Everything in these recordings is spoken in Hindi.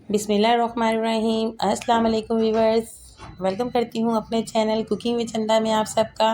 बिस्मिल्लाहिर्रहमानिर्रहीम। अस्सलाम वालेकुम व्यूअर्स, वेलकम करती हूँ अपने चैनल कुकिंग विद चंदा में आप सबका।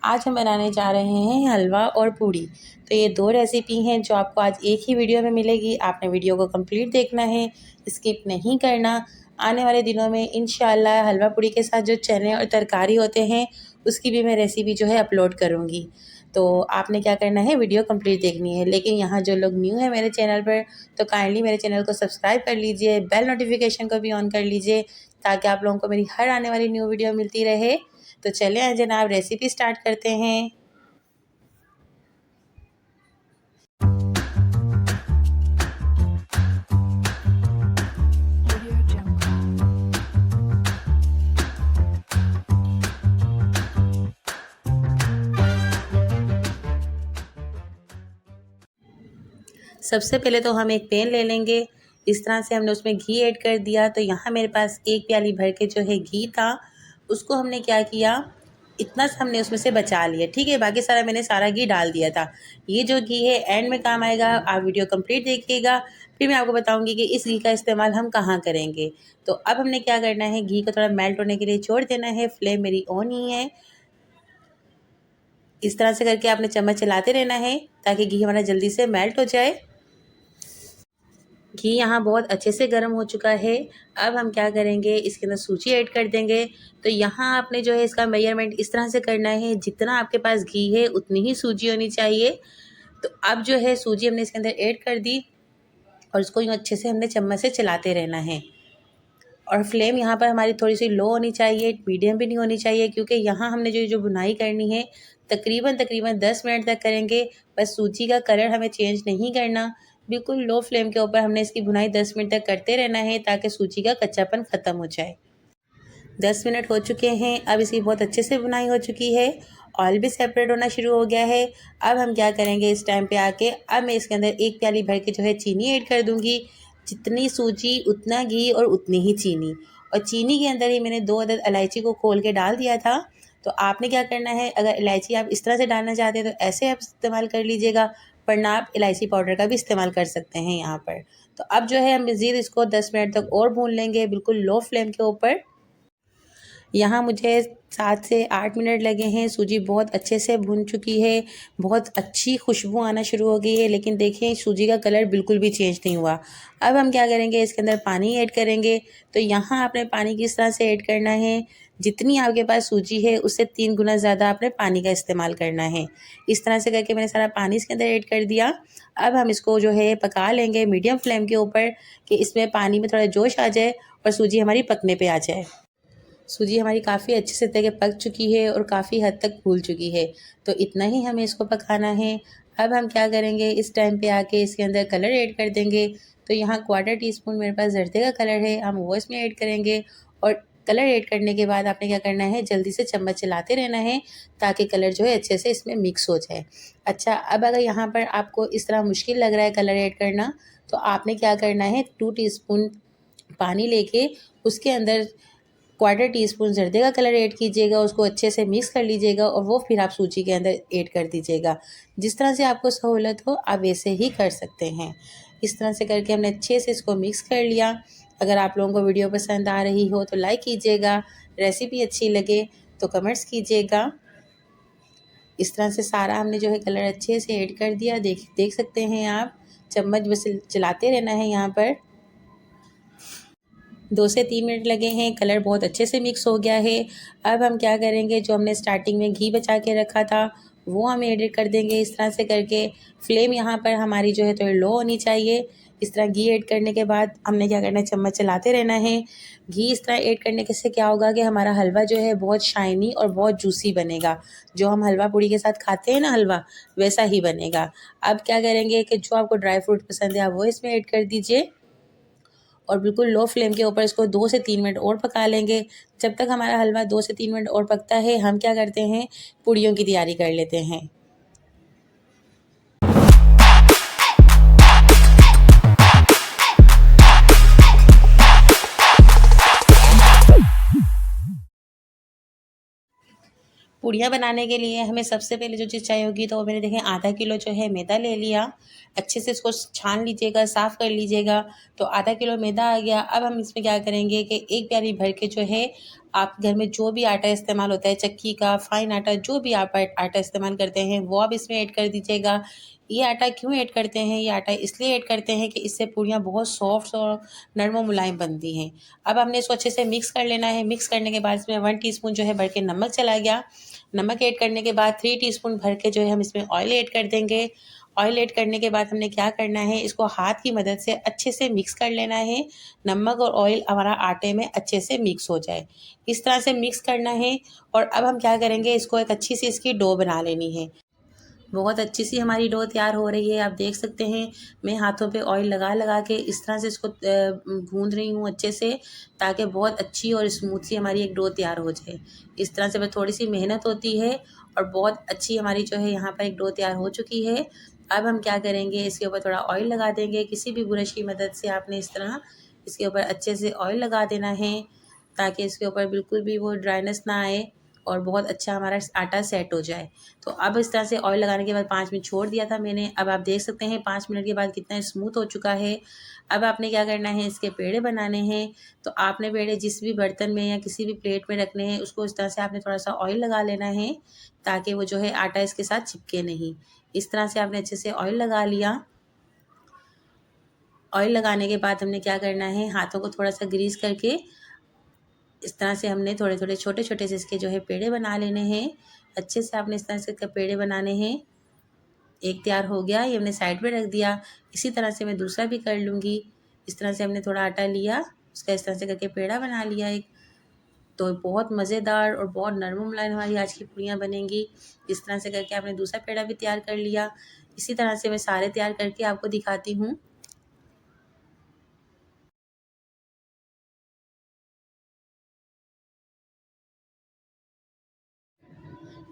आज हम बनाने जा रहे हैं हलवा और पूड़ी। तो ये दो रेसिपी हैं जो आपको आज एक ही वीडियो में मिलेगी। आपने वीडियो को कंप्लीट देखना है, स्किप नहीं करना। आने वाले दिनों में इंशाल्लाह हलवा पूड़ी के साथ जो चने और तरकारी होते हैं उसकी भी मैं रेसिपी जो है अपलोड करूँगी। तो आपने क्या करना है, वीडियो कंप्लीट देखनी है। लेकिन यहाँ जो लोग न्यू है मेरे चैनल पर, तो काइंडली मेरे चैनल को सब्सक्राइब कर लीजिए, बेल नोटिफिकेशन को भी ऑन कर लीजिए ताकि आप लोगों को मेरी हर आने वाली न्यू वीडियो मिलती रहे। तो चलिए जनाब रेसिपी स्टार्ट करते हैं। सबसे पहले तो हम एक पैन ले लेंगे। इस तरह से हमने उसमें घी ऐड कर दिया। तो यहाँ मेरे पास एक प्याली भर के जो है घी था, उसको हमने क्या किया, इतना सा हमने उसमें से बचा लिया। ठीक है, बाकी सारा मैंने सारा घी डाल दिया था। ये जो घी है एंड में काम आएगा, आप वीडियो कंप्लीट देखिएगा, फिर मैं आपको बताऊंगी कि इस घी का इस्तेमाल हम कहाँ करेंगे। तो अब हमने क्या करना है, घी को थोड़ा मेल्ट होने के लिए छोड़ देना है। फ्लेम मेरी ऑन ही है। इस तरह से करके आपने चम्मच चलाते रहना है ताकि घी हमारा जल्दी से मेल्ट हो जाए। घी यहाँ बहुत अच्छे से गर्म हो चुका है। अब हम क्या करेंगे, इसके अंदर सूजी ऐड कर देंगे। तो यहाँ आपने जो है इसका मेजरमेंट इस तरह से करना है, जितना आपके पास घी है उतनी ही सूजी होनी चाहिए। तो अब जो है सूजी हमने इसके अंदर ऐड कर दी और इसको यूँ अच्छे से हमने चम्मच से चलाते रहना है। और फ्लेम यहाँ पर हमारी थोड़ी सी लो होनी चाहिए, मीडियम भी नहीं होनी चाहिए, क्योंकि यहाँ हमने जो बुनाई करनी है तकरीबन 10 मिनट तक करेंगे। बस सूजी का कलर हमें चेंज नहीं करना। बिल्कुल लो फ्लेम के ऊपर हमने इसकी बुनाई 10 मिनट तक करते रहना है ताकि सूजी का कच्चापन ख़त्म हो जाए। 10 मिनट हो चुके हैं। अब इसकी बहुत अच्छे से बुनाई हो चुकी है, ऑयल भी सेपरेट होना शुरू हो गया है। अब हम क्या करेंगे, इस टाइम पे आके अब मैं इसके अंदर एक प्याली भर के जो है चीनी ऐड कर दूंगी। जितनी सूजी उतना घी और उतनी ही चीनी। और चीनी के अंदर ही मैंने 2 अदद इलायची को खोल के डाल दिया था। तो आपने क्या करना है, अगर इलायची आप इस तरह से डालना चाहते हैं तो ऐसे आप इस्तेमाल कर लीजिएगा, वरना आप इलायची पाउडर का भी इस्तेमाल कर सकते हैं यहाँ पर। तो अब जो है हम मज़ीद इसको 10 मिनट तक और भून लेंगे, बिल्कुल लो फ्लेम के ऊपर। यहाँ मुझे 7 से 8 मिनट लगे हैं। सूजी बहुत अच्छे से भुन चुकी है, बहुत अच्छी खुशबू आना शुरू हो गई है। लेकिन देखें सूजी का कलर बिल्कुल भी चेंज नहीं हुआ। अब हम क्या करेंगे, इसके अंदर पानी ऐड करेंगे। तो यहाँ आपने पानी किस तरह से ऐड करना है, जितनी आपके पास सूजी है उससे 3 गुना ज़्यादा आपने पानी का इस्तेमाल करना है। इस तरह से करके मैंने सारा पानी इसके अंदर ऐड कर दिया। अब हम इसको जो है पका लेंगे मीडियम फ्लेम के ऊपर, कि इसमें पानी में थोड़ा जोश आ जाए और सूजी हमारी पकने पे आ जाए। सूजी हमारी काफ़ी अच्छे से तक पक चुकी है और काफ़ी हद तक फूल चुकी है। तो इतना ही हमें इसको पकाना है। अब हम क्या करेंगे, इस टाइम पे आके इसके अंदर कलर ऐड कर देंगे। तो यहाँ 1/4 टीस्पून मेरे पास जर्दे का कलर है, हम वो इसमें ऐड करेंगे। और कलर ऐड करने के बाद आपने क्या करना है, जल्दी से चम्मच चलाते रहना है ताकि कलर जो है अच्छे से इसमें मिक्स हो जाए। अच्छा, अब अगर यहाँ पर आपको इस तरह मुश्किल लग रहा है कलर ऐड करना, तो आपने क्या करना है, 2 टीस्पून पानी लेके उसके अंदर 1/4 टीस्पून जर्दे का कलर ऐड कीजिएगा, उसको अच्छे से मिक्स कर लीजिएगा और वो फिर आप सूजी के अंदर ऐड कर दीजिएगा। जिस तरह से आपको सहूलत हो आप वैसे ही कर सकते हैं। इस तरह से करके हमने अच्छे से इसको मिक्स कर लिया। अगर आप लोगों को वीडियो पसंद आ रही हो तो लाइक कीजिएगा, रेसिपी अच्छी लगे तो कमेंट्स कीजिएगा। इस तरह से सारा हमने जो है कलर अच्छे से ऐड कर दिया। देख सकते हैं आप, चम्मच बस चलाते रहना है। यहाँ पर 2 से 3 मिनट लगे हैं, कलर बहुत अच्छे से मिक्स हो गया है। अब हम क्या करेंगे, जो हमने स्टार्टिंग में घी बचा के रखा था वो हम ऐड कर देंगे। इस तरह से करके फ्लेम यहाँ पर हमारी जो है थोड़ी लो होनी चाहिए। इस तरह घी ऐड करने के बाद हमने क्या करना है, चम्मच चलाते रहना है। घी इस तरह ऐड करने के से क्या होगा कि हमारा हलवा जो है बहुत शाइनी और बहुत जूसी बनेगा। जो हम हलवा पूड़ी के साथ खाते हैं ना हलवा, वैसा ही बनेगा। अब क्या करेंगे कि जो आपको ड्राई फ्रूट पसंद है आप वो इसमें ऐड कर दीजिए और बिल्कुल लो फ्लेम के ऊपर इसको 2 से 3 मिनट और पका लेंगे। जब तक हमारा हलवा 2 से 3 मिनट और पकता है, हम क्या करते हैं, पूड़ियों की तैयारी कर लेते हैं। पूड़ियाँ बनाने के लिए हमें सबसे पहले जो चीज़ चाहिए होगी, तो वो मैंने देखें आधा किलो जो है मैदा ले लिया। अच्छे से इसको छान लीजिएगा, साफ़ कर लीजिएगा। तो आधा किलो मैदा आ गया। अब हम इसमें क्या करेंगे कि एक प्याली भर के जो है, आप घर में जो भी आटा इस्तेमाल होता है, चक्की का, फाइन आटा, जो भी आप आटा इस्तेमाल करते हैं वो आप इसमें ऐड कर दीजिएगा। ये आटा क्यों ऐड करते हैं? ये आटा इसलिए ऐड करते हैं कि इससे पूड़ियाँ बहुत सॉफ्ट और नरम और मुलायम बनती हैं। अब हमने इसको अच्छे से मिक्स कर लेना है। मिक्स करने के बाद इसमें 1 टीस्पून जो है भर के नमक चला गया। नमक ऐड करने के बाद 3 टीस्पून भर के जो है हम इसमें ऑयल ऐड कर देंगे। ऑयल ऐड करने के बाद हमने क्या करना है, इसको हाथ की मदद से अच्छे से मिक्स कर लेना है। नमक और ऑयल हमारा आटे में अच्छे से मिक्स हो जाए, इस तरह से मिक्स करना है। और अब हम क्या करेंगे, इसको एक अच्छी सी इसकी डो बना लेनी है। बहुत अच्छी सी हमारी डो तैयार हो रही है। आप देख सकते हैं मैं हाथों पे ऑयल लगा लगा के इस तरह से इसको गूंद रही हूँ अच्छे से, ताकि बहुत अच्छी और स्मूथ सी हमारी एक डो तैयार हो जाए। इस तरह से बस थोड़ी सी मेहनत होती है और बहुत अच्छी हमारी जो है यहाँ पर एक डो तैयार हो चुकी है। अब हम क्या करेंगे, इसके ऊपर थोड़ा ऑयल लगा देंगे। किसी भी ब्रश की मदद से आपने इस तरह इसके ऊपर अच्छे से ऑयल लगा देना है, ताकि इसके ऊपर बिल्कुल भी वो ड्राइनेस ना आए और बहुत अच्छा हमारा आटा सेट हो जाए। तो अब इस तरह से ऑयल लगाने के बाद 5 मिनट छोड़ दिया था मैंने। अब आप देख सकते हैं 5 मिनट के बाद कितना स्मूथ हो चुका है। अब आपने क्या करना है, इसके पेड़े बनाने हैं। तो आपने पेड़े जिस भी बर्तन में या किसी भी प्लेट में रखने हैं, उसको इस तरह से आपने थोड़ा सा ऑयल लगा लेना है, ताकि वो जो है आटा इसके साथ चिपके नहीं। इस तरह से आपने अच्छे से ऑयल लगा लिया। ऑयल लगाने के बाद हमने क्या करना है, हाथों को थोड़ा सा ग्रीस करके इस तरह से हमने थोड़े थोड़े छोटे छोटे से इसके जो है पेड़े बना लेने हैं। अच्छे से आपने इस तरह से पेड़े बनाने हैं। एक तैयार हो गया, ये हमने साइड पे रख दिया। इसी तरह से मैं दूसरा भी कर लूँगी। इस तरह से हमने थोड़ा आटा लिया, उसका इस तरह से करके पेड़ा बना लिया एक। तो बहुत मज़ेदार और बहुत नरम मुलायम हमारी आज की पूड़ियाँ बनेंगी। इस तरह से करके आपने दूसरा पेड़ा भी तैयार कर लिया। इसी तरह से मैं सारे तैयार करके आपको दिखाती हूँ।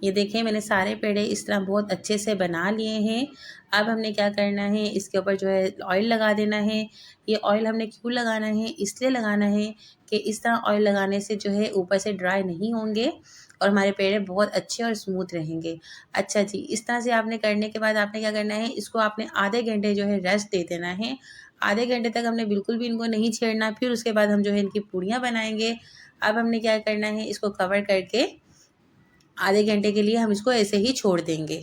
ये देखें मैंने सारे पेड़े इस तरह बहुत अच्छे से बना लिए हैं। अब हमने क्या करना है, इसके ऊपर जो है ऑयल लगा देना है। ये ऑयल हमने क्यों लगाना है, इसलिए लगाना है कि इस तरह ऑयल लगाने से जो है ऊपर से ड्राई नहीं होंगे और हमारे पेड़े बहुत अच्छे और स्मूथ रहेंगे। अच्छा जी, इस तरह से आपने करने के बाद आपने क्या करना है, इसको आपने आधे घंटे जो है रेस्ट दे देना है। आधे घंटे तक हमने बिल्कुल भी इनको नहीं छेड़ना। फिर उसके बाद हम जो है इनकी पूड़ियाँ बनाएंगे। अब हमने क्या करना है, इसको कवर करके आधे घंटे के लिए हम इसको ऐसे ही छोड़ देंगे।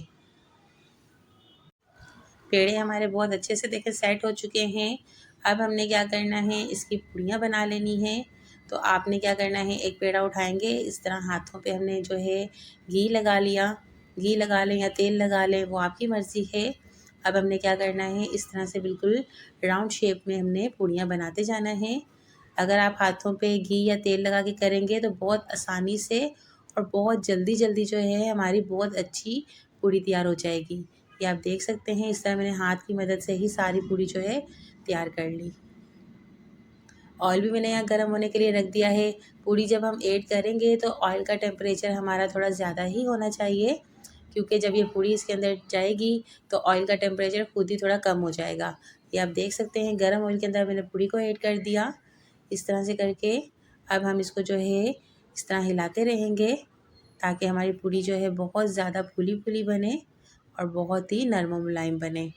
पेड़े हमारे बहुत अच्छे से देखें सेट हो चुके हैं। अब हमने क्या करना है, इसकी पूड़ियाँ बना लेनी है। तो आपने क्या करना है, एक पेड़ा उठाएंगे, इस तरह हाथों पे हमने जो है घी लगा लिया। घी लगा लें या तेल लगा लें, वो आपकी मर्ज़ी है। अब हमने क्या करना है, इस तरह से बिल्कुल राउंड शेप में हमने पूड़ियाँ बनाते जाना है। अगर आप हाथों पे घी या तेल लगा के करेंगे तो बहुत आसानी से और बहुत जल्दी जल्दी जो है हमारी बहुत अच्छी पूड़ी तैयार हो जाएगी। ये आप देख सकते हैं, इस तरह मैंने हाथ की मदद से ही सारी पूड़ी जो है तैयार कर ली। ऑयल भी मैंने यहाँ गर्म होने के लिए रख दिया है। पूड़ी जब हम ऐड करेंगे तो ऑयल का टेम्परेचर हमारा थोड़ा ज़्यादा ही होना चाहिए, क्योंकि जब ये पूड़ी इसके अंदर जाएगी तो ऑयल का टेम्परेचर खुद ही थोड़ा कम हो जाएगा। ये आप देख सकते हैं गर्म ऑयल के अंदर मैंने पूड़ी को ऐड कर दिया। इस तरह से करके अब हम इसको जो है इस तरह हिलाते रहेंगे, ताकि हमारी पूड़ी जो है बहुत ज़्यादा फूली फूली बने और बहुत ही नरम और मुलायम बने।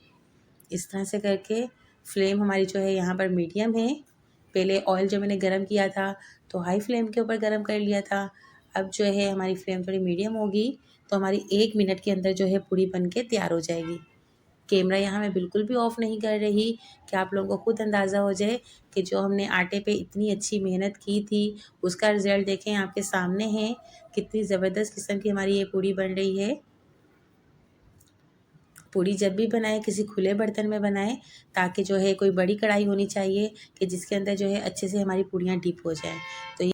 इस तरह से करके फ्लेम हमारी जो है यहाँ पर मीडियम है। पहले ऑयल जो मैंने गरम किया था तो हाई फ्लेम के ऊपर गरम कर लिया था। अब जो है हमारी फ्लेम थोड़ी मीडियम होगी तो हमारी 1 मिनट के अंदर जो है पूड़ी बन के तैयार हो जाएगी। कैमरा यहाँ मैं बिल्कुल भी ऑफ़ नहीं कर रही, कि आप लोगों को खुद अंदाज़ा हो जाए कि जो हमने आटे पे इतनी अच्छी मेहनत की थी उसका रिज़ल्ट देखें आपके सामने है। कितनी ज़बरदस्त किस्म की हमारी ये पूड़ी बन रही है। पूड़ी जब भी बनाएं किसी खुले बर्तन में बनाएं, ताकि जो है कोई बड़ी कढ़ाई होनी चाहिए कि जिसके अंदर जो है अच्छे से हमारी पूड़ियाँ डिप हो जाएं। तो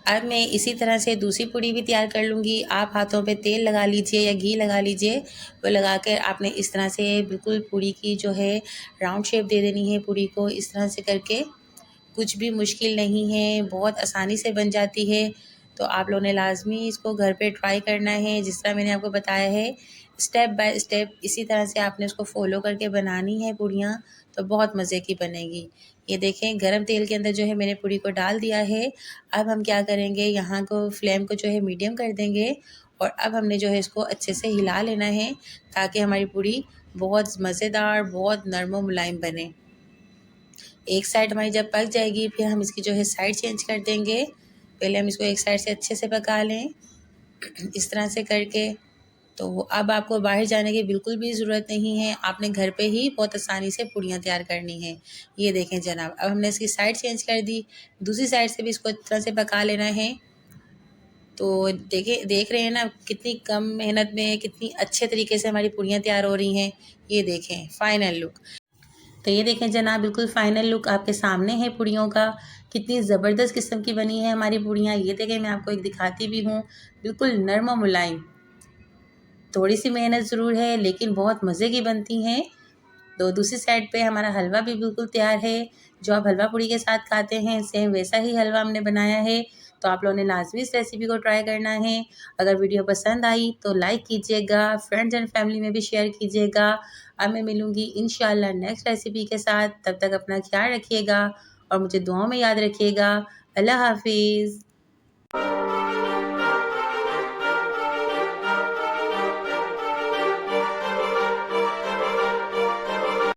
अब मैं इसी तरह से दूसरी पूड़ी भी तैयार कर लूँगी। आप हाथों पे तेल लगा लीजिए या घी लगा लीजिए। वो लगा कर आपने इस तरह से बिल्कुल पूड़ी की जो है राउंड शेप दे देनी है पूड़ी को, इस तरह से करके। कुछ भी मुश्किल नहीं है, बहुत आसानी से बन जाती है। तो आप लोगों ने लाज़मी इसको घर पे ट्राई करना है, जिस तरह मैंने आपको बताया है स्टेप बाय स्टेप इसी तरह से आपने उसको फ़ॉलो करके बनानी है पूड़ियाँ, तो बहुत मज़े की बनेगी। ये देखें गरम तेल के अंदर जो है मैंने पूड़ी को डाल दिया है। अब हम क्या करेंगे, यहाँ को फ्लेम को जो है मीडियम कर देंगे और अब हमने जो है इसको अच्छे से हिला लेना है ताकि हमारी पूड़ी बहुत मज़ेदार, बहुत नरम और मुलायम बने। एक साइड हमारी जब पक जाएगी फिर हम इसकी जो है साइड चेंज कर देंगे। पहले हम इसको एक साइड से अच्छे से पका लें इस तरह से करके। तो अब आपको बाहर जाने की बिल्कुल भी ज़रूरत नहीं है, आपने घर पे ही बहुत आसानी से पूड़ियाँ तैयार करनी है। ये देखें जनाब, अब हमने इसकी साइड चेंज कर दी, दूसरी साइड से भी इसको इस तरह से पका लेना है। तो देख रहे हैं ना कितनी कम मेहनत में कितनी अच्छे तरीके से हमारी पूड़ियाँ तैयार हो रही हैं। ये देखें फ़ाइनल लुक। तो ये देखें जनाब, बिल्कुल फ़ाइनल लुक आपके सामने है पूड़ियों का। कितनी ज़बरदस्त किस्म की बनी है हमारी पूड़ियाँ। ये देखें, मैं आपको एक दिखाती भी हूँ, बिल्कुल नरम और मुलायम। थोड़ी सी मेहनत ज़रूर है लेकिन बहुत मज़े की बनती हैं। तो दूसरी साइड पे हमारा हलवा भी बिल्कुल तैयार है। जो आप हलवा पूड़ी के साथ खाते हैं सेम वैसा ही हलवा हमने बनाया है। तो आप लोगों ने लाजमी इस रेसिपी को ट्राई करना है। अगर वीडियो पसंद आई तो लाइक कीजिएगा, फ्रेंड्स एंड फैमिली में भी शेयर कीजिएगा। अब मैं मिलूँगी इंशाल्लाह नेक्स्ट रेसिपी के साथ। तब तक अपना ख्याल रखिएगा और मुझे दुआओं में याद रखिएगा। अल्लाह हाफिज़।